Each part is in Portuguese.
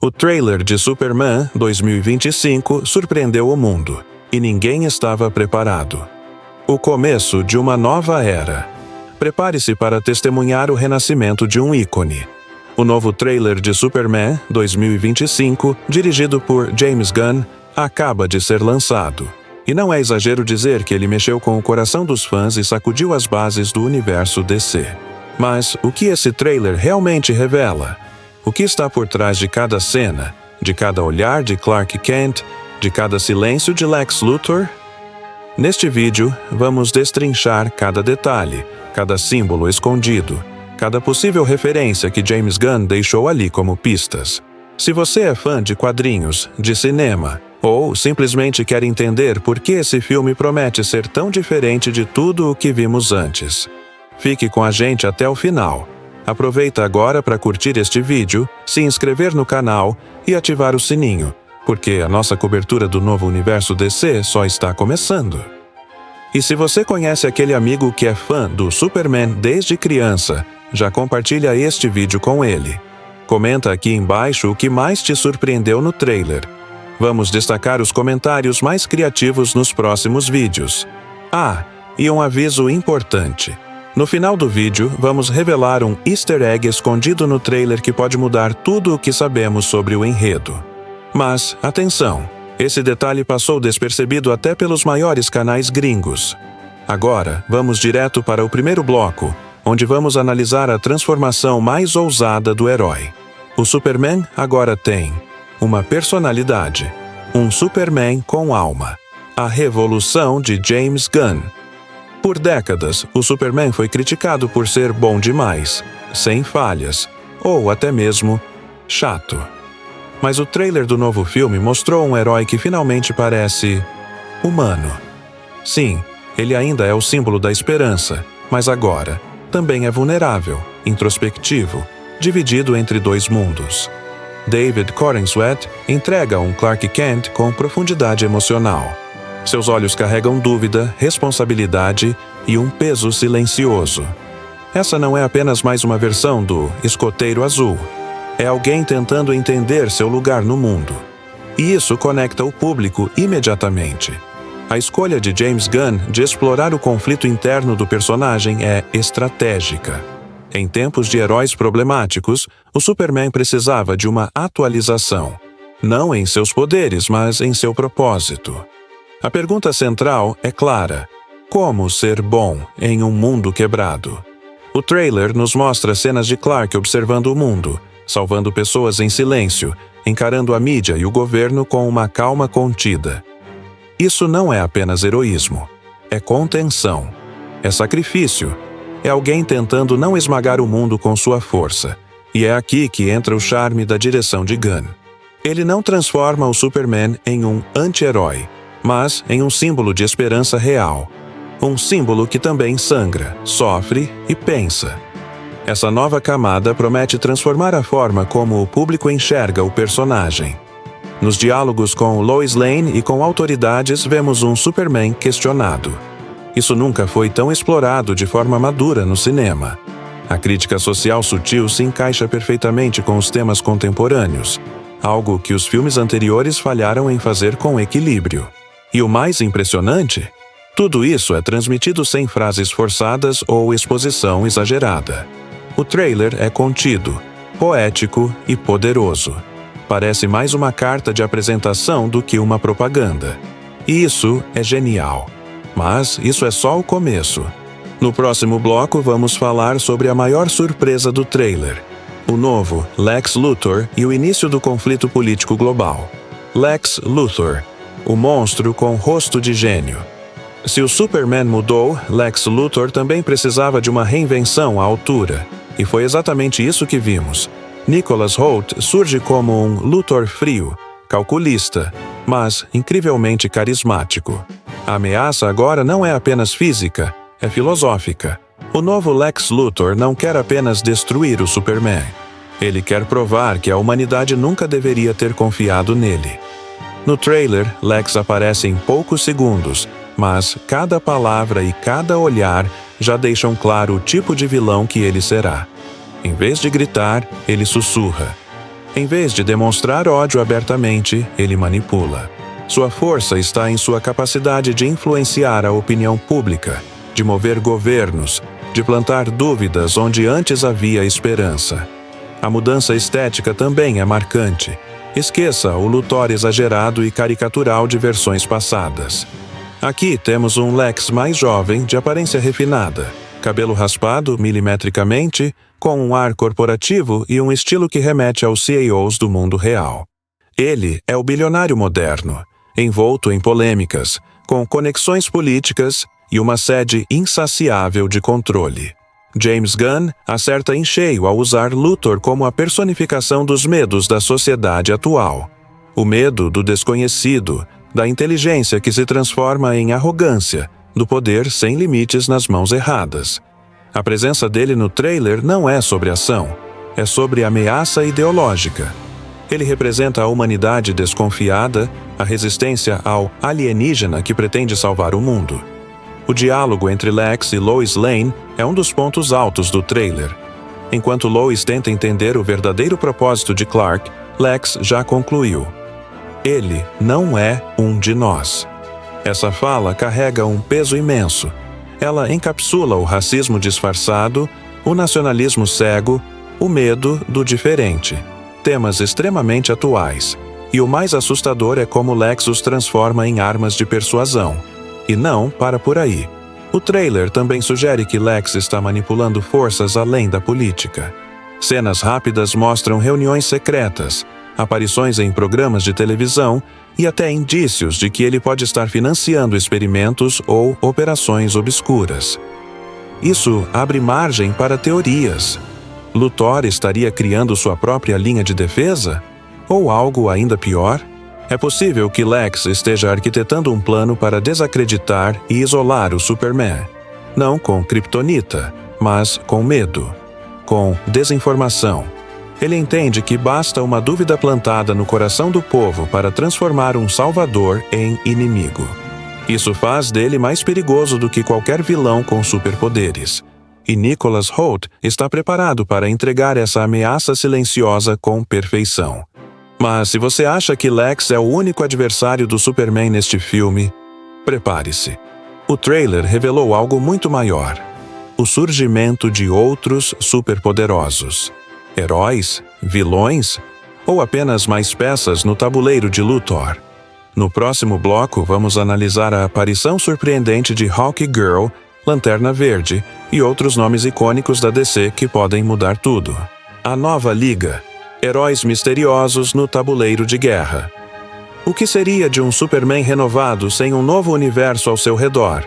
O trailer de Superman 2025 surpreendeu o mundo, e ninguém estava preparado. O começo de uma nova era. Prepare-se para testemunhar o renascimento de um ícone. O novo trailer de Superman 2025, dirigido por James Gunn, acaba de ser lançado. E não é exagero dizer que ele mexeu com o coração dos fãs e sacudiu as bases do universo DC. Mas o que esse trailer realmente revela? O que está por trás de cada cena, de cada olhar de Clark Kent, de cada silêncio de Lex Luthor? Neste vídeo, vamos destrinchar cada detalhe, cada símbolo escondido, cada possível referência que James Gunn deixou ali como pistas. Se você é fã de quadrinhos, de cinema, ou simplesmente quer entender por que esse filme promete ser tão diferente de tudo o que vimos antes, fique com a gente até o final. Aproveita agora para curtir este vídeo, se inscrever no canal e ativar o sininho, porque a nossa cobertura do novo universo DC só está começando. E se você conhece aquele amigo que é fã do Superman desde criança, já compartilha este vídeo com ele. Comenta aqui embaixo o que mais te surpreendeu no trailer. Vamos destacar os comentários mais criativos nos próximos vídeos. Ah, e um aviso importante. No final do vídeo, vamos revelar um easter egg escondido no trailer que pode mudar tudo o que sabemos sobre o enredo. Mas, atenção! Esse detalhe passou despercebido até pelos maiores canais gringos. Agora, vamos direto para o primeiro bloco, onde vamos analisar a transformação mais ousada do herói. O Superman agora tem uma personalidade, um Superman com alma. A revolução de James Gunn. Por décadas, o Superman foi criticado por ser bom demais, sem falhas, ou até mesmo chato. Mas o trailer do novo filme mostrou um herói que finalmente parece humano. Sim, ele ainda é o símbolo da esperança, mas agora também é vulnerável, introspectivo, dividido entre dois mundos. David Corenswet entrega um Clark Kent com profundidade emocional. Seus olhos carregam dúvida, responsabilidade e um peso silencioso. Essa não é apenas mais uma versão do Escoteiro Azul. É alguém tentando entender seu lugar no mundo. E isso conecta o público imediatamente. A escolha de James Gunn de explorar o conflito interno do personagem é estratégica. Em tempos de heróis problemáticos, o Superman precisava de uma atualização. Não em seus poderes, mas em seu propósito. A pergunta central é clara: como ser bom em um mundo quebrado? O trailer nos mostra cenas de Clark observando o mundo, salvando pessoas em silêncio, encarando a mídia e o governo com uma calma contida. Isso não é apenas heroísmo, é contenção, é sacrifício, é alguém tentando não esmagar o mundo com sua força. E é aqui que entra o charme da direção de Gunn. Ele não transforma o Superman em um anti-herói, mas em um símbolo de esperança real. Um símbolo que também sangra, sofre e pensa. Essa nova camada promete transformar a forma como o público enxerga o personagem. Nos diálogos com Lois Lane e com autoridades, vemos um Superman questionado. Isso nunca foi tão explorado de forma madura no cinema. A crítica social sutil se encaixa perfeitamente com os temas contemporâneos, algo que os filmes anteriores falharam em fazer com equilíbrio. E o mais impressionante? Tudo isso é transmitido sem frases forçadas ou exposição exagerada. O trailer é contido, poético e poderoso. Parece mais uma carta de apresentação do que uma propaganda. E isso é genial. Mas isso é só o começo. No próximo bloco vamos falar sobre a maior surpresa do trailer: o novo Lex Luthor e o início do conflito político global. Lex Luthor, o monstro com rosto de gênio. Se o Superman mudou, Lex Luthor também precisava de uma reinvenção à altura. E foi exatamente isso que vimos. Nicholas Hoult surge como um Luthor frio, calculista, mas incrivelmente carismático. A ameaça agora não é apenas física, é filosófica. O novo Lex Luthor não quer apenas destruir o Superman. Ele quer provar que a humanidade nunca deveria ter confiado nele. No trailer, Lex aparece em poucos segundos, mas cada palavra e cada olhar já deixam claro o tipo de vilão que ele será. Em vez de gritar, ele sussurra. Em vez de demonstrar ódio abertamente, ele manipula. Sua força está em sua capacidade de influenciar a opinião pública, de mover governos, de plantar dúvidas onde antes havia esperança. A mudança estética também é marcante. Esqueça o Luthor exagerado e caricatural de versões passadas. Aqui temos um Lex mais jovem, de aparência refinada, cabelo raspado milimetricamente, com um ar corporativo e um estilo que remete aos CEOs do mundo real. Ele é o bilionário moderno, envolto em polêmicas, com conexões políticas e uma sede insaciável de controle. James Gunn acerta em cheio ao usar Luthor como a personificação dos medos da sociedade atual. O medo do desconhecido, da inteligência que se transforma em arrogância, do poder sem limites nas mãos erradas. A presença dele no trailer não é sobre ação, é sobre ameaça ideológica. Ele representa a humanidade desconfiada, a resistência ao alienígena que pretende salvar o mundo. O diálogo entre Lex e Lois Lane é um dos pontos altos do trailer. Enquanto Lois tenta entender o verdadeiro propósito de Clark, Lex já concluiu: ele não é um de nós. Essa fala carrega um peso imenso. Ela encapsula o racismo disfarçado, o nacionalismo cego, o medo do diferente. Temas extremamente atuais. E o mais assustador é como Lex os transforma em armas de persuasão. E não para por aí. O trailer também sugere que Lex está manipulando forças além da política. Cenas rápidas mostram reuniões secretas, aparições em programas de televisão e até indícios de que ele pode estar financiando experimentos ou operações obscuras. Isso abre margem para teorias. Luthor estaria criando sua própria linha de defesa? Ou algo ainda pior? É possível que Lex esteja arquitetando um plano para desacreditar e isolar o Superman. Não com kryptonita, mas com medo, com desinformação. Ele entende que basta uma dúvida plantada no coração do povo para transformar um salvador em inimigo. Isso faz dele mais perigoso do que qualquer vilão com superpoderes. E Nicholas Hoult está preparado para entregar essa ameaça silenciosa com perfeição. Mas se você acha que Lex é o único adversário do Superman neste filme, prepare-se. O trailer revelou algo muito maior: o surgimento de outros superpoderosos. Heróis? Vilões? Ou apenas mais peças no tabuleiro de Luthor? No próximo bloco, vamos analisar a aparição surpreendente de Hawkgirl, Lanterna Verde e outros nomes icônicos da DC que podem mudar tudo. A Nova Liga. Heróis misteriosos no tabuleiro de guerra. O que seria de um Superman renovado sem um novo universo ao seu redor?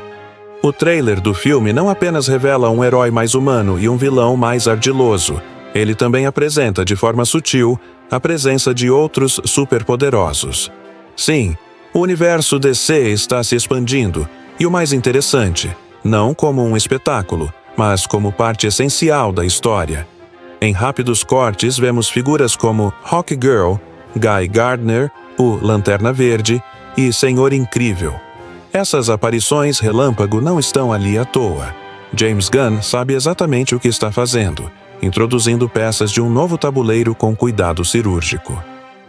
O trailer do filme não apenas revela um herói mais humano e um vilão mais ardiloso, ele também apresenta de forma sutil a presença de outros superpoderosos. Sim, o universo DC está se expandindo, e o mais interessante, não como um espetáculo, mas como parte essencial da história. Em rápidos cortes vemos figuras como Hawkgirl, Guy Gardner, o Lanterna Verde e Senhor Incrível. Essas aparições relâmpago não estão ali à toa. James Gunn sabe exatamente o que está fazendo, introduzindo peças de um novo tabuleiro com cuidado cirúrgico.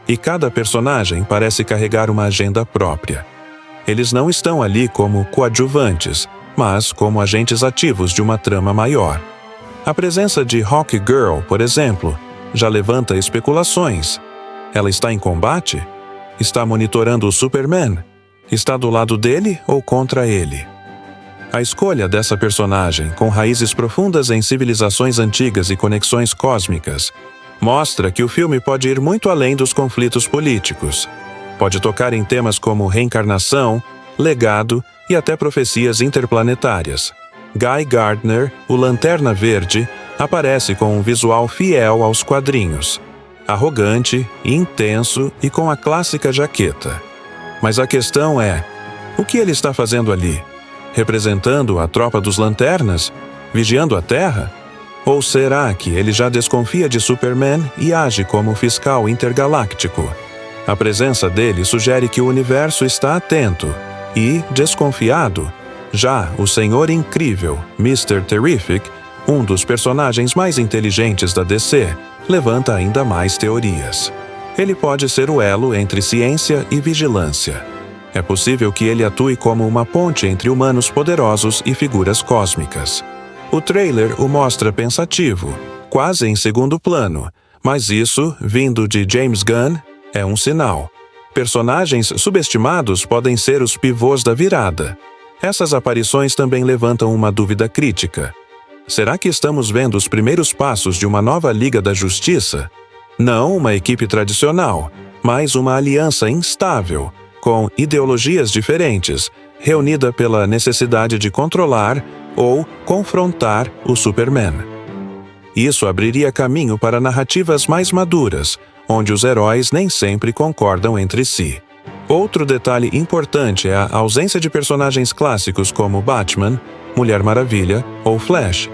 E cada personagem parece carregar uma agenda própria. Eles não estão ali como coadjuvantes, mas como agentes ativos de uma trama maior. A presença de Hawkgirl, por exemplo, já levanta especulações. Ela está em combate? Está monitorando o Superman? Está do lado dele ou contra ele? A escolha dessa personagem, com raízes profundas em civilizações antigas e conexões cósmicas, mostra que o filme pode ir muito além dos conflitos políticos. Pode tocar em temas como reencarnação, legado e até profecias interplanetárias. Guy Gardner, o Lanterna Verde, aparece com um visual fiel aos quadrinhos. Arrogante, intenso e com a clássica jaqueta. Mas a questão é, o que ele está fazendo ali? Representando a tropa dos Lanternas? Vigiando a Terra? Ou será que ele já desconfia de Superman e age como fiscal intergaláctico? A presença dele sugere que o universo está atento e, desconfiado, já o Senhor Incrível, Mr. Terrific, um dos personagens mais inteligentes da DC, levanta ainda mais teorias. Ele pode ser o elo entre ciência e vigilância. É possível que ele atue como uma ponte entre humanos poderosos e figuras cósmicas. O trailer o mostra pensativo, quase em segundo plano, mas isso, vindo de James Gunn, é um sinal. Personagens subestimados podem ser os pivôs da virada. Essas aparições também levantam uma dúvida crítica. Será que estamos vendo os primeiros passos de uma nova Liga da Justiça? Não uma equipe tradicional, mas uma aliança instável, com ideologias diferentes, reunida pela necessidade de controlar ou confrontar o Superman. Isso abriria caminho para narrativas mais maduras, onde os heróis nem sempre concordam entre si. Outro detalhe importante é a ausência de personagens clássicos como Batman, Mulher Maravilha ou Flash.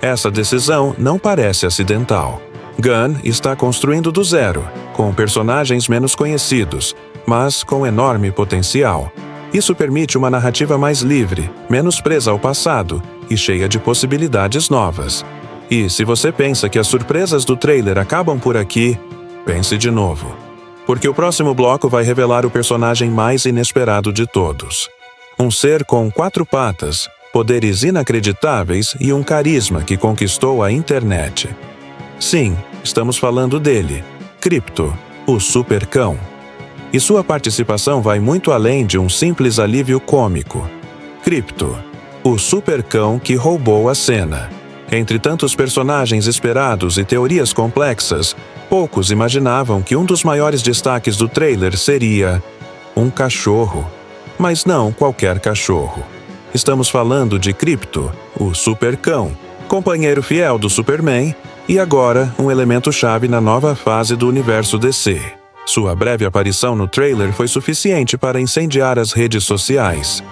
Essa decisão não parece acidental. Gunn está construindo do zero, com personagens menos conhecidos, mas com enorme potencial. Isso permite uma narrativa mais livre, menos presa ao passado e cheia de possibilidades novas. E se você pensa que as surpresas do trailer acabam por aqui, pense de novo. Porque o próximo bloco vai revelar o personagem mais inesperado de todos. Um ser com 4 patas, poderes inacreditáveis e um carisma que conquistou a internet. Sim, estamos falando dele, Krypto, o Supercão. E sua participação vai muito além de um simples alívio cômico. Krypto, o Supercão que roubou a cena. Entre tantos personagens esperados e teorias complexas, poucos imaginavam que um dos maiores destaques do trailer seria um cachorro. Mas não qualquer cachorro. Estamos falando de Krypto, o Supercão, companheiro fiel do Superman e agora um elemento-chave na nova fase do universo DC. Sua breve aparição no trailer foi suficiente para incendiar as redes sociais.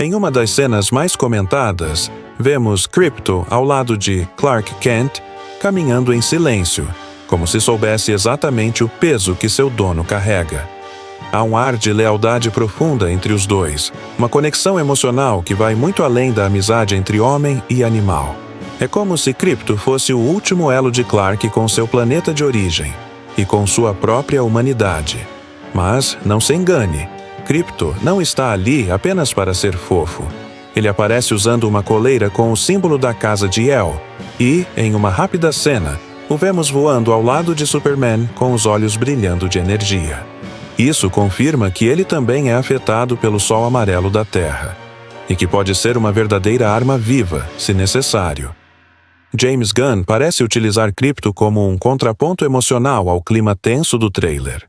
Em uma das cenas mais comentadas, vemos Krypto ao lado de Clark Kent caminhando em silêncio, como se soubesse exatamente o peso que seu dono carrega. Há um ar de lealdade profunda entre os dois, uma conexão emocional que vai muito além da amizade entre homem e animal. É como se Krypto fosse o último elo de Clark com seu planeta de origem e com sua própria humanidade. Mas não se engane, Krypto não está ali apenas para ser fofo. Ele aparece usando uma coleira com o símbolo da casa de El e, em uma rápida cena, o vemos voando ao lado de Superman com os olhos brilhando de energia. Isso confirma que ele também é afetado pelo sol amarelo da Terra e que pode ser uma verdadeira arma viva, se necessário. James Gunn parece utilizar Krypto como um contraponto emocional ao clima tenso do trailer.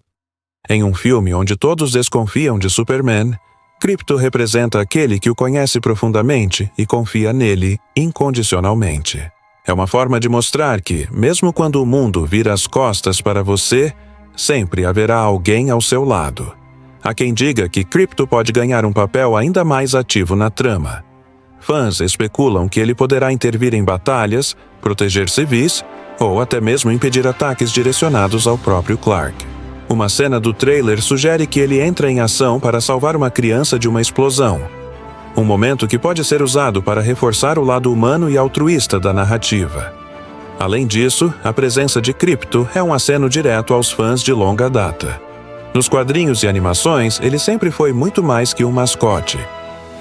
Em um filme onde todos desconfiam de Superman, Krypto representa aquele que o conhece profundamente e confia nele incondicionalmente. É uma forma de mostrar que, mesmo quando o mundo vira as costas para você, sempre haverá alguém ao seu lado. Há quem diga que Krypto pode ganhar um papel ainda mais ativo na trama. Fãs especulam que ele poderá intervir em batalhas, proteger civis ou até mesmo impedir ataques direcionados ao próprio Clark. Uma cena do trailer sugere que ele entra em ação para salvar uma criança de uma explosão. Um momento que pode ser usado para reforçar o lado humano e altruísta da narrativa. Além disso, a presença de Krypto é um aceno direto aos fãs de longa data. Nos quadrinhos e animações, ele sempre foi muito mais que um mascote.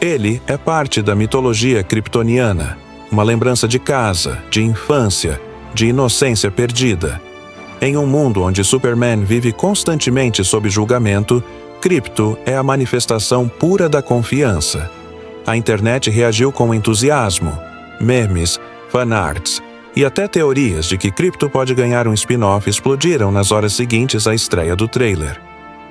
Ele é parte da mitologia kryptoniana, uma lembrança de casa, de infância, de inocência perdida. Em um mundo onde Superman vive constantemente sob julgamento, Krypto é a manifestação pura da confiança. A internet reagiu com entusiasmo, memes, fanarts e até teorias de que Krypto pode ganhar um spin-off explodiram nas horas seguintes à estreia do trailer.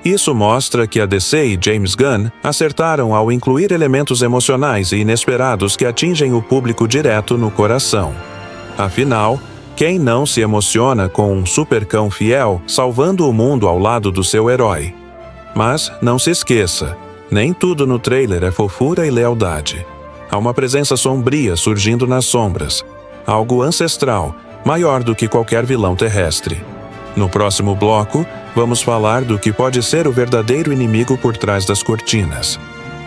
Isso mostra que a DC e James Gunn acertaram ao incluir elementos emocionais e inesperados que atingem o público direto no coração. Afinal, quem não se emociona com um supercão fiel salvando o mundo ao lado do seu herói? Mas não se esqueça, nem tudo no trailer é fofura e lealdade. Há uma presença sombria surgindo nas sombras, algo ancestral, maior do que qualquer vilão terrestre. No próximo bloco, vamos falar do que pode ser o verdadeiro inimigo por trás das cortinas.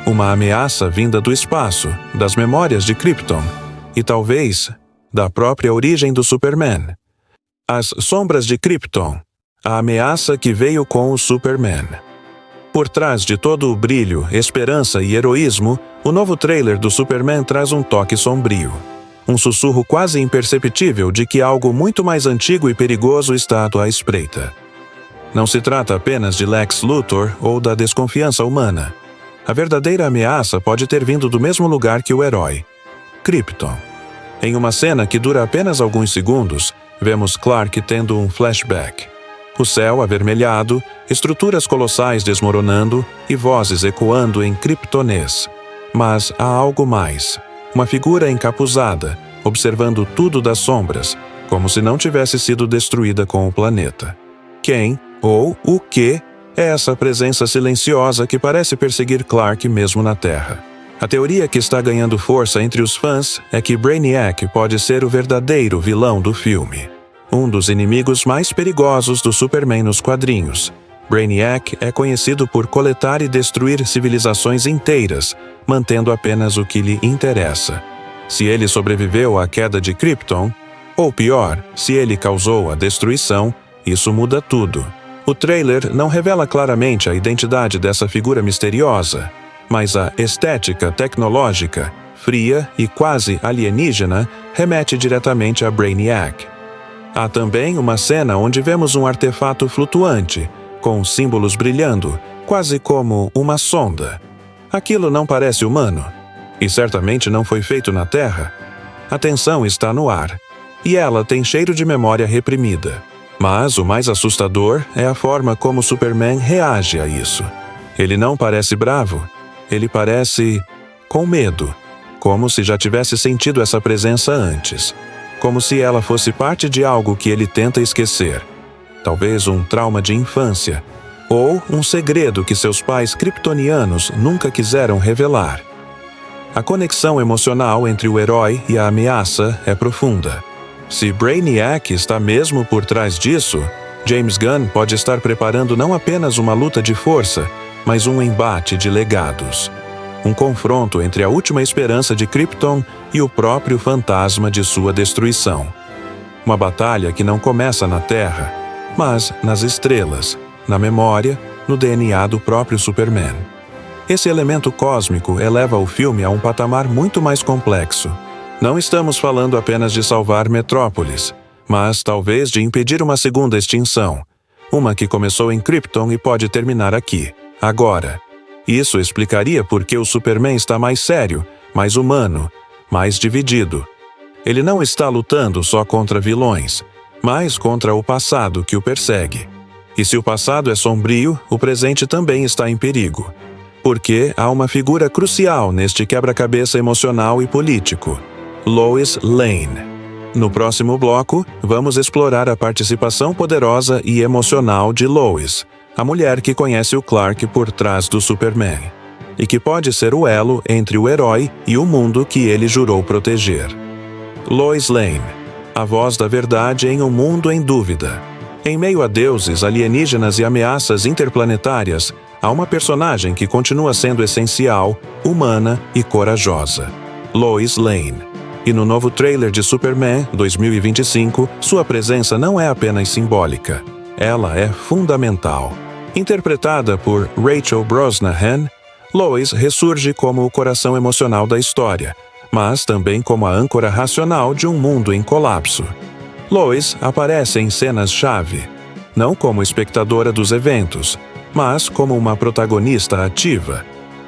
Uma ameaça vinda do espaço, das memórias de Krypton e talvez da própria origem do Superman. As Sombras de Krypton, a ameaça que veio com o Superman. Por trás de todo o brilho, esperança e heroísmo, o novo trailer do Superman traz um toque sombrio. Um sussurro quase imperceptível de que algo muito mais antigo e perigoso está à espreita. Não se trata apenas de Lex Luthor ou da desconfiança humana. A verdadeira ameaça pode ter vindo do mesmo lugar que o herói, Krypton. Em uma cena que dura apenas alguns segundos, vemos Clark tendo um flashback. O céu avermelhado, estruturas colossais desmoronando e vozes ecoando em kryptonês. Mas há algo mais. Uma figura encapuzada, observando tudo das sombras, como se não tivesse sido destruída com o planeta. Quem, ou o que, é essa presença silenciosa que parece perseguir Clark mesmo na Terra? A teoria que está ganhando força entre os fãs é que Brainiac pode ser o verdadeiro vilão do filme. Um dos inimigos mais perigosos do Superman nos quadrinhos. Brainiac é conhecido por coletar e destruir civilizações inteiras, mantendo apenas o que lhe interessa. Se ele sobreviveu à queda de Krypton, ou pior, se ele causou a destruição, isso muda tudo. O trailer não revela claramente a identidade dessa figura misteriosa, mas a estética tecnológica, fria e quase alienígena, remete diretamente a Brainiac. Há também uma cena onde vemos um artefato flutuante, com símbolos brilhando, quase como uma sonda. Aquilo não parece humano, e certamente não foi feito na Terra. A tensão está no ar, e ela tem cheiro de memória reprimida. Mas o mais assustador é a forma como Superman reage a isso. Ele não parece bravo, ele parece com medo, como se já tivesse sentido essa presença antes. Como se ela fosse parte de algo que ele tenta esquecer. Talvez um trauma de infância, ou um segredo que seus pais kryptonianos nunca quiseram revelar. A conexão emocional entre o herói e a ameaça é profunda. Se Brainiac está mesmo por trás disso, James Gunn pode estar preparando não apenas uma luta de força, mas um embate de legados. Um confronto entre a última esperança de Krypton e o próprio fantasma de sua destruição. Uma batalha que não começa na Terra, mas nas estrelas, na memória, no DNA do próprio Superman. Esse elemento cósmico eleva o filme a um patamar muito mais complexo. Não estamos falando apenas de salvar Metrópolis, mas talvez de impedir uma segunda extinção. Uma que começou em Krypton e pode terminar aqui, agora. Isso explicaria por que o Superman está mais sério, mais humano, mais dividido. Ele não está lutando só contra vilões, mas contra o passado que o persegue. E se o passado é sombrio, o presente também está em perigo. Porque há uma figura crucial neste quebra-cabeça emocional e político: Lois Lane. No próximo bloco, vamos explorar a participação poderosa e emocional de Lois, a mulher que conhece o Clark por trás do Superman, e que pode ser o elo entre o herói e o mundo que ele jurou proteger. Lois Lane, a voz da verdade em um mundo em dúvida. Em meio a deuses, alienígenas e ameaças interplanetárias, há uma personagem que continua sendo essencial, humana e corajosa: Lois Lane. E no novo trailer de Superman 2025, sua presença não é apenas simbólica. Ela é fundamental. Interpretada por Rachel Brosnahan, Lois ressurge como o coração emocional da história, mas também como a âncora racional de um mundo em colapso. Lois aparece em cenas-chave, não como espectadora dos eventos, mas como uma protagonista ativa.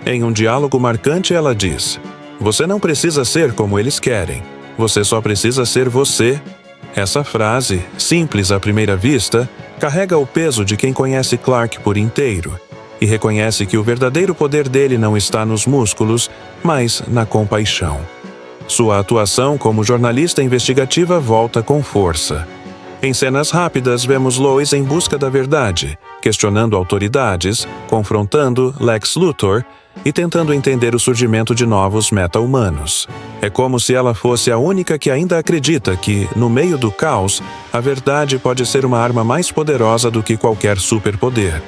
Em um diálogo marcante, ela diz: "Você não precisa ser como eles querem. Você só precisa ser você." Essa frase, simples à primeira vista, carrega o peso de quem conhece Clark por inteiro e reconhece que o verdadeiro poder dele não está nos músculos, mas na compaixão. Sua atuação como jornalista investigativa volta com força. Em cenas rápidas, vemos Lois em busca da verdade, questionando autoridades, confrontando Lex Luthor e tentando entender o surgimento de novos meta-humanos. É como se ela fosse a única que ainda acredita que, no meio do caos, a verdade pode ser uma arma mais poderosa do que qualquer superpoder.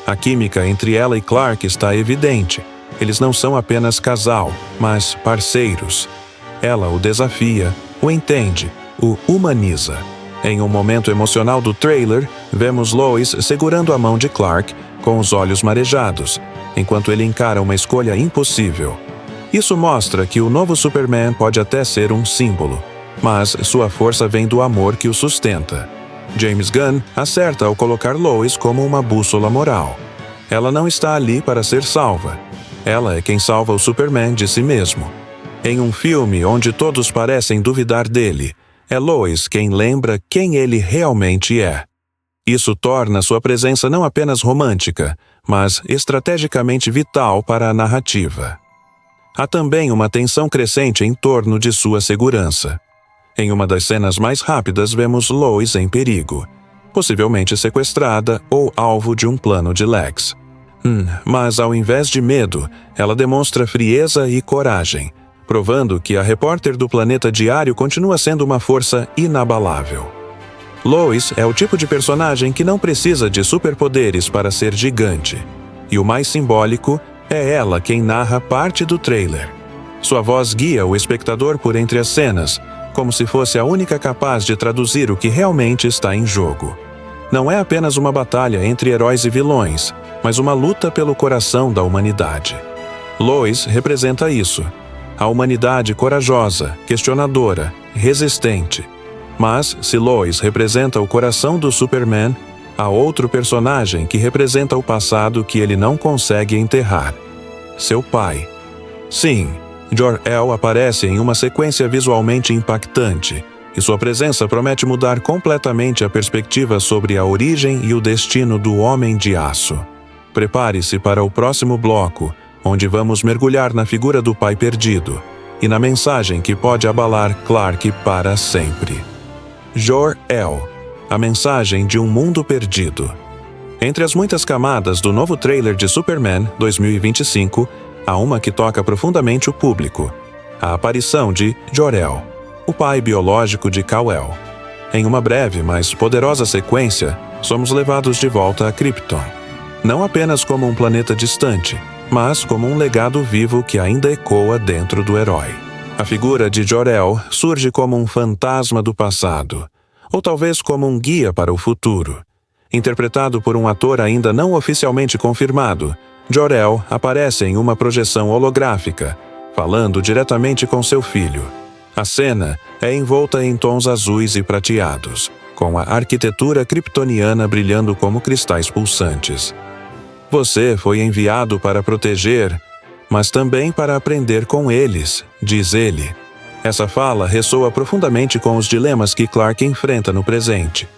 A química entre ela e Clark está evidente. Eles não são apenas casal, mas parceiros. Ela o desafia, o entende, o humaniza. Em um momento emocional do trailer, vemos Lois segurando a mão de Clark com os olhos marejados, enquanto ele encara uma escolha impossível. Isso mostra que o novo Superman pode até ser um símbolo, mas sua força vem do amor que o sustenta. James Gunn acerta ao colocar Lois como uma bússola moral. Ela não está ali para ser salva. Ela é quem salva o Superman de si mesmo. Em um filme onde todos parecem duvidar dele, é Lois quem lembra quem ele realmente é. Isso torna sua presença não apenas romântica, mas estrategicamente vital para a narrativa. Há também uma tensão crescente em torno de sua segurança. Em uma das cenas mais rápidas, vemos Lois em perigo, possivelmente sequestrada ou alvo de um plano de Lex. Mas ao invés de medo, ela demonstra frieza e coragem, provando que a repórter do Planeta Diário continua sendo uma força inabalável. Lois é o tipo de personagem que não precisa de superpoderes para ser gigante. E o mais simbólico é ela quem narra parte do trailer. Sua voz guia o espectador por entre as cenas, como se fosse a única capaz de traduzir o que realmente está em jogo. Não é apenas uma batalha entre heróis e vilões, mas uma luta pelo coração da humanidade. Lois representa isso. A humanidade corajosa, questionadora, resistente. Mas, se Lois representa o coração do Superman, há outro personagem que representa o passado que ele não consegue enterrar. Seu pai. Sim, Jor-El aparece em uma sequência visualmente impactante, e sua presença promete mudar completamente a perspectiva sobre a origem e o destino do Homem de Aço. Prepare-se para o próximo bloco, onde vamos mergulhar na figura do pai perdido, e na mensagem que pode abalar Clark para sempre. Jor-El, a mensagem de um mundo perdido. Entre as muitas camadas do novo trailer de Superman 2025, há uma que toca profundamente o público: a aparição de Jor-El, o pai biológico de Kal-El. Em uma breve, mas poderosa sequência, somos levados de volta a Krypton. Não apenas como um planeta distante, mas como um legado vivo que ainda ecoa dentro do herói. A figura de Jor-El surge como um fantasma do passado, ou talvez como um guia para o futuro. Interpretado por um ator ainda não oficialmente confirmado, Jor-El aparece em uma projeção holográfica, falando diretamente com seu filho. A cena é envolta em tons azuis e prateados, com a arquitetura kryptoniana brilhando como cristais pulsantes. Você foi enviado para proteger, mas também para aprender com eles, diz ele. Essa fala ressoa profundamente com os dilemas que Clark enfrenta no presente.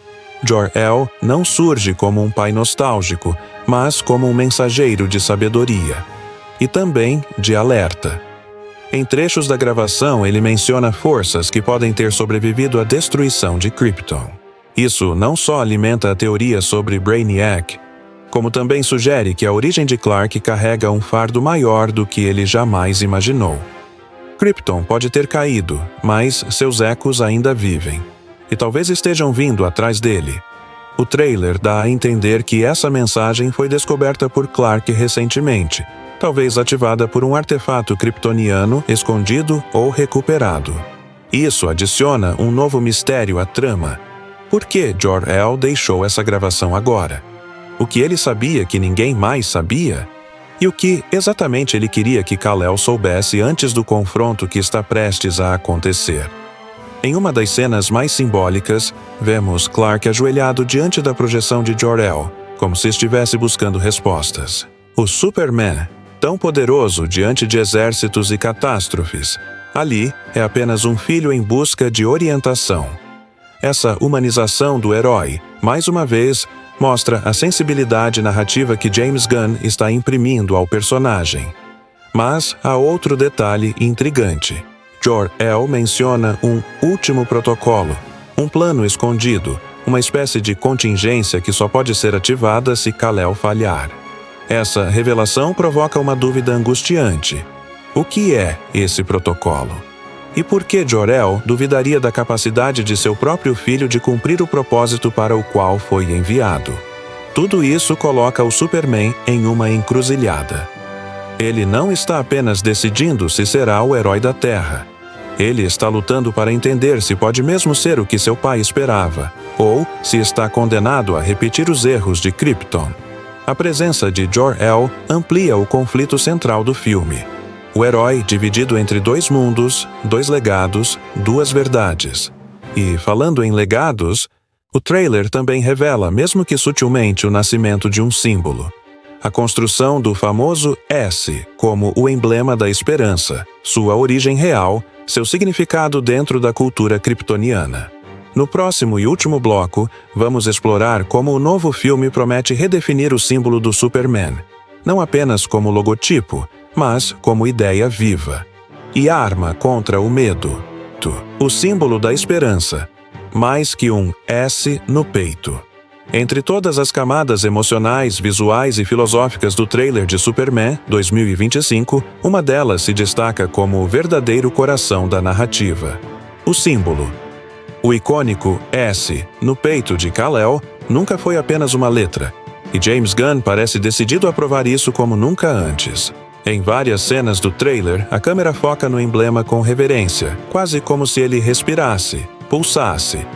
Jor-El não surge como um pai nostálgico, mas como um mensageiro de sabedoria. E também de alerta. Em trechos da gravação, ele menciona forças que podem ter sobrevivido à destruição de Krypton. Isso não só alimenta a teoria sobre Brainiac, como também sugere que a origem de Clark carrega um fardo maior do que ele jamais imaginou. Krypton pode ter caído, mas seus ecos ainda vivem, e talvez estejam vindo atrás dele. O trailer dá a entender que essa mensagem foi descoberta por Clark recentemente, talvez ativada por um artefato kryptoniano escondido ou recuperado. Isso adiciona um novo mistério à trama. Por que Jor-El deixou essa gravação agora? O que ele sabia que ninguém mais sabia? E o que exatamente ele queria que Kal-El soubesse antes do confronto que está prestes a acontecer? Em uma das cenas mais simbólicas, vemos Clark ajoelhado diante da projeção de Jor-El, como se estivesse buscando respostas. O Superman, tão poderoso diante de exércitos e catástrofes, ali é apenas um filho em busca de orientação. Essa humanização do herói, mais uma vez, mostra a sensibilidade narrativa que James Gunn está imprimindo ao personagem. Mas há outro detalhe intrigante. Jor-El menciona um último protocolo, um plano escondido, uma espécie de contingência que só pode ser ativada se Kal-El falhar. Essa revelação provoca uma dúvida angustiante. O que é esse protocolo? E por que Jor-El duvidaria da capacidade de seu próprio filho de cumprir o propósito para o qual foi enviado? Tudo isso coloca o Superman em uma encruzilhada. Ele não está apenas decidindo se será o herói da Terra. Ele está lutando para entender se pode mesmo ser o que seu pai esperava, ou se está condenado a repetir os erros de Krypton. A presença de Jor-El amplia o conflito central do filme. O herói dividido entre dois mundos, dois legados, duas verdades. E, falando em legados, o trailer também revela, mesmo que sutilmente, o nascimento de um símbolo. A construção do famoso S como o emblema da esperança, sua origem real, seu significado dentro da cultura kryptoniana. No próximo e último bloco, vamos explorar como o novo filme promete redefinir o símbolo do Superman, não apenas como logotipo, mas como ideia viva. E arma contra o medo. O símbolo da esperança, mais que um S no peito. Entre todas as camadas emocionais, visuais e filosóficas do trailer de Superman 2025, uma delas se destaca como o verdadeiro coração da narrativa. O símbolo. O icônico S no peito de Kal-El nunca foi apenas uma letra, e James Gunn parece decidido a provar isso como nunca antes. Em várias cenas do trailer, a câmera foca no emblema com reverência, quase como se ele respirasse, pulsasse.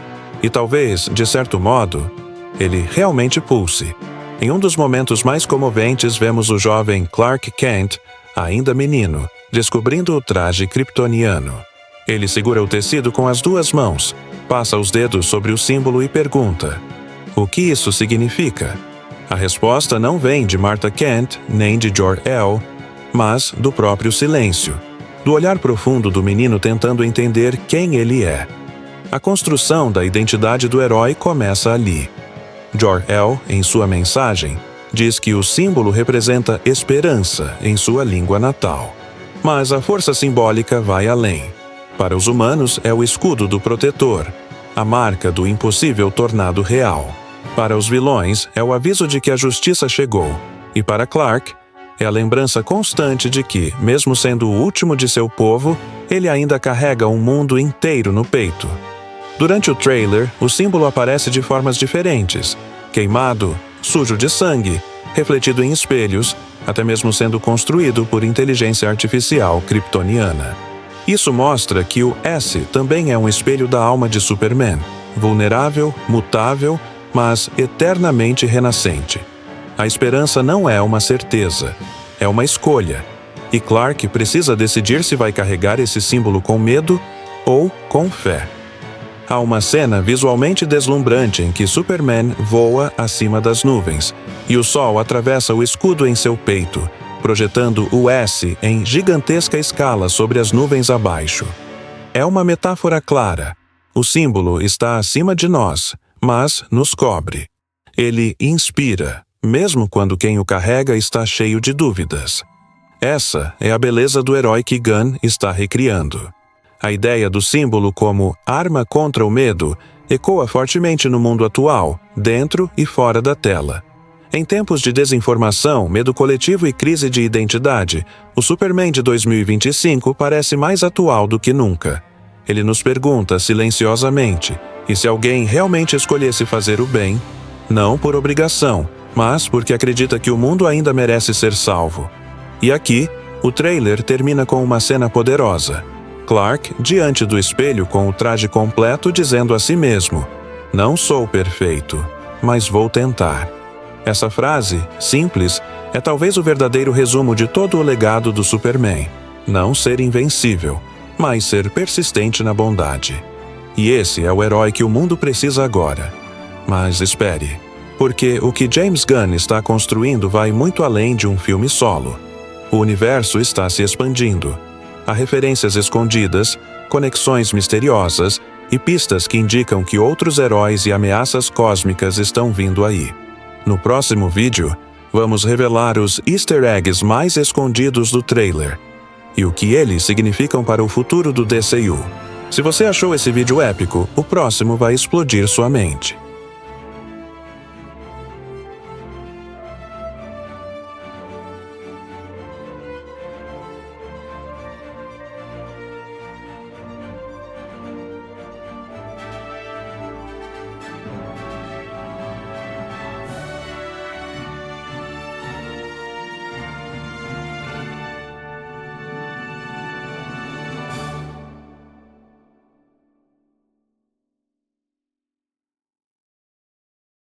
E talvez, de certo modo, ele realmente pulse. Em um dos momentos mais comoventes, vemos o jovem Clark Kent, ainda menino, descobrindo o traje kryptoniano. Ele segura o tecido com as duas mãos, passa os dedos sobre o símbolo e pergunta: o que isso significa? A resposta não vem de Martha Kent, nem de Jor-El, mas do próprio silêncio, do olhar profundo do menino tentando entender quem ele é. A construção da identidade do herói começa ali. Jor-El, em sua mensagem, diz que o símbolo representa esperança em sua língua natal. Mas a força simbólica vai além. Para os humanos é o escudo do protetor, a marca do impossível tornado real. Para os vilões é o aviso de que a justiça chegou. E para Clark, é a lembrança constante de que, mesmo sendo o último de seu povo, ele ainda carrega um mundo inteiro no peito. Durante o trailer, o símbolo aparece de formas diferentes: queimado, sujo de sangue, refletido em espelhos, até mesmo sendo construído por inteligência artificial kryptoniana. Isso mostra que o S também é um espelho da alma de Superman, vulnerável, mutável, mas eternamente renascente. A esperança não é uma certeza, é uma escolha, e Clark precisa decidir se vai carregar esse símbolo com medo ou com fé. Há uma cena visualmente deslumbrante em que Superman voa acima das nuvens, e o sol atravessa o escudo em seu peito, projetando o S em gigantesca escala sobre as nuvens abaixo. É uma metáfora clara. O símbolo está acima de nós, mas nos cobre. Ele inspira, mesmo quando quem o carrega está cheio de dúvidas. Essa é a beleza do herói que Gunn está recriando. A ideia do símbolo como arma contra o medo ecoa fortemente no mundo atual, dentro e fora da tela. Em tempos de desinformação, medo coletivo e crise de identidade, o Superman de 2025 parece mais atual do que nunca. Ele nos pergunta silenciosamente: e se alguém realmente escolhesse fazer o bem, não por obrigação, mas porque acredita que o mundo ainda merece ser salvo? E aqui, o trailer termina com uma cena poderosa. Clark, diante do espelho com o traje completo, dizendo a si mesmo: não sou perfeito, mas vou tentar. Essa frase, simples, é talvez o verdadeiro resumo de todo o legado do Superman. Não ser invencível, mas ser persistente na bondade. E esse é o herói que o mundo precisa agora. Mas espere, porque o que James Gunn está construindo vai muito além de um filme solo. O universo está se expandindo. Há referências escondidas, conexões misteriosas e pistas que indicam que outros heróis e ameaças cósmicas estão vindo aí. No próximo vídeo, vamos revelar os easter eggs mais escondidos do trailer e o que eles significam para o futuro do DCU. Se você achou esse vídeo épico, o próximo vai explodir sua mente.